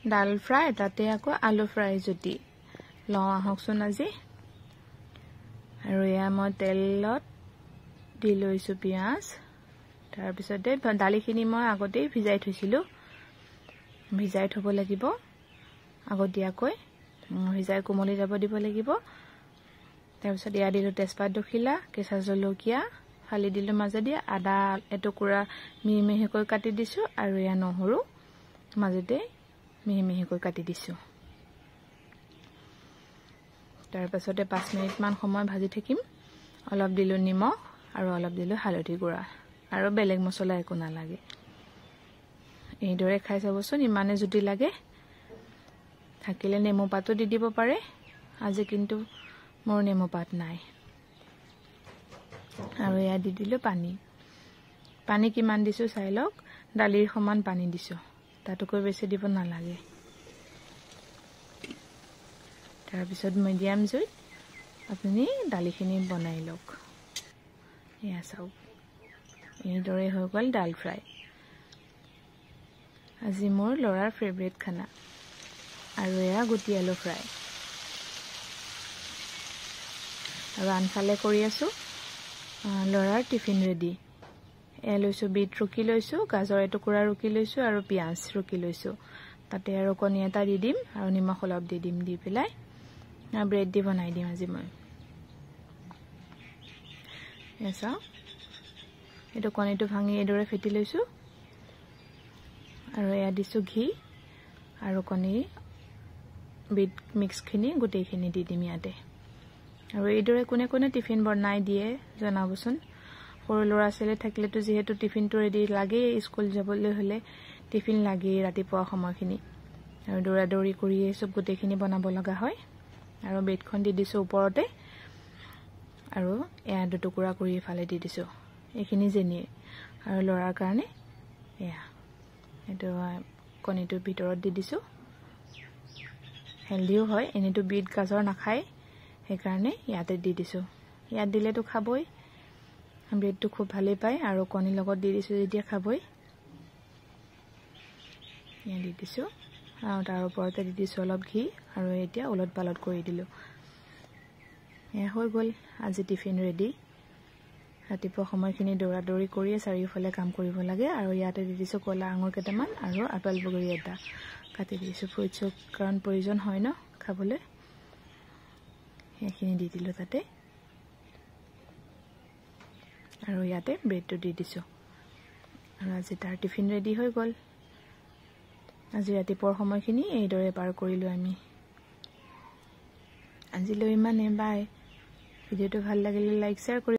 ডাল fry তাতে আকৌ আলু ফ্ৰাই যদি লওঁ আহকচোন আজি আৰু এয়া মই তেলত দি লৈছো পিয়াজ তাৰ পিছতে দালিখিনি মই আগতেই ভিজাই থৈছিলো ভিজাই থব লাগিব আগতীয়াকৈ ভিজাই কোমলি যাব দিব লাগিব তাৰ পিছত ইয়া দিলো তেজপাত দুখিলা কেঁচা জলকীয়া ফালি দিলো মাজেদি আদা এটুকুৰা মিহিকৈ কাটি দিছো আৰু ইয়া নহৰু মাজতে মিহিকৈ কাটি দিছো তাৰ পাছতে 5 মিনিট মান সময় ভাজি থাকিম অলপ দিলো নিমখ আৰু অলপ দিলো হালধি গুড়া আৰু বেলেগ মছলা একো নালাগে এইদৰে খাই চাবচোন ইমানে জুতি লাগে থাকিলে নেমু পাতো দি দিব পাৰে আজি কিন্তু মোৰ নেমু পাত নাই আৰু ইয়া দি দিলো পানী কিমান দিছো চাই লওক ডালিৰ সমান পানী দিছো তাতকৈ বেছি দিব নালাগে তাৰ পিছত মিডিয়াম জুইত আপুনি দালিখিনি বনাই লওক এয়া চাওক এইদৰে হৈ গ'ল ডাল ফ্ৰাই আজি মোৰ লৰাৰ ফেভাৰিট খানা আৰু এয়া গুটি আলু ফ্ৰাই আৰু আনফালে কৰি আছো লৰাৰ টিফিন ৰেডি এ লৈছো বিট ৰুকি লৈছো গাজৰ এটুকুৰা ৰুকি লৈছো আৰু পিয়াজ ৰুকি লৈছো তাতে আৰু কণী এটা দি দিম আৰু নিমখ অলপ দি দিম দি পেলাই ব্ৰেড দি বনাই দিম আজি মই এসা এটো কণীটো ভাঙি এদৰে ফেটি লৈছো আৰু এয়া দিছো ঘি আৰু কণী বিট মিক্স খিনি গুটেইখিনি দি দিম ইয়াতে আৰু এইদৰে কোনে কোনে টিফিন বনাই দিয়ে জনাবচোন সৰু লৰা ছেলে থাকিলেতো যেহেতু টিফিনটো ৰেডি লাগে স্কুল যাবলৈ হলে টিফিন লাগে ৰাতিপুৱা সময়খিনি আৰু দৌৰা দৌৰি কৰি সব গুটেইখিনি বনাব লগা হয় আৰু বেডখন দি দিছো ওপৰতে আৰু এয়া দুটুকুৰা কৰি ফালে দি দিছো এইখিনি জেনিয়ে আৰু লৰাৰ কাৰণে এয়া এটো কণীটো ভিতৰত দি দিছো হেলদিও হয় এনেটো বিট গাজৰ নাখায় সেই কাৰণে ইয়াতে দি দিছো ইয়াত দিলেতো খাবই ব্ৰেডটো খুব ভালে পায় আৰু কণী লগত দি দিছো যেতিয়া খাবই ইয়া দি দিছো আৰু তাৰ ওপৰতে দি দিছো অলপ ঘি আৰু এতিয়া উলট পালট কৰি দিলো এয়া হৈ গ'ল আজি টিফিন ৰেডি ৰাতিপুৱা সময়খিনি দৌৰা দৌৰি কৰি চাৰিওফালে কাম কৰিব লাগে আৰু ইয়াতে দি দিছো কলা আঙুৰ কেইটামান আৰু আপেল বগৰী এটা কাটি দিছো ফ্ৰুটছৰ কাৰণ প্ৰয়োজন হয় ন খাবলৈ এইখিনি দি দিলো তাতে আৰু ইয়াতে ব্ৰেডটো দি দিছো আৰু আজি তাৰ টিফিন ৰেডি হৈ গ'ল আজি ৰাতিপুৱাৰ সময়খিনি এইদৰে পাৰ কৰিলো আমি আজিলৈ ইমানে বাই ভিডিওটো ভাল লাগিলে লাইক শেয়াৰ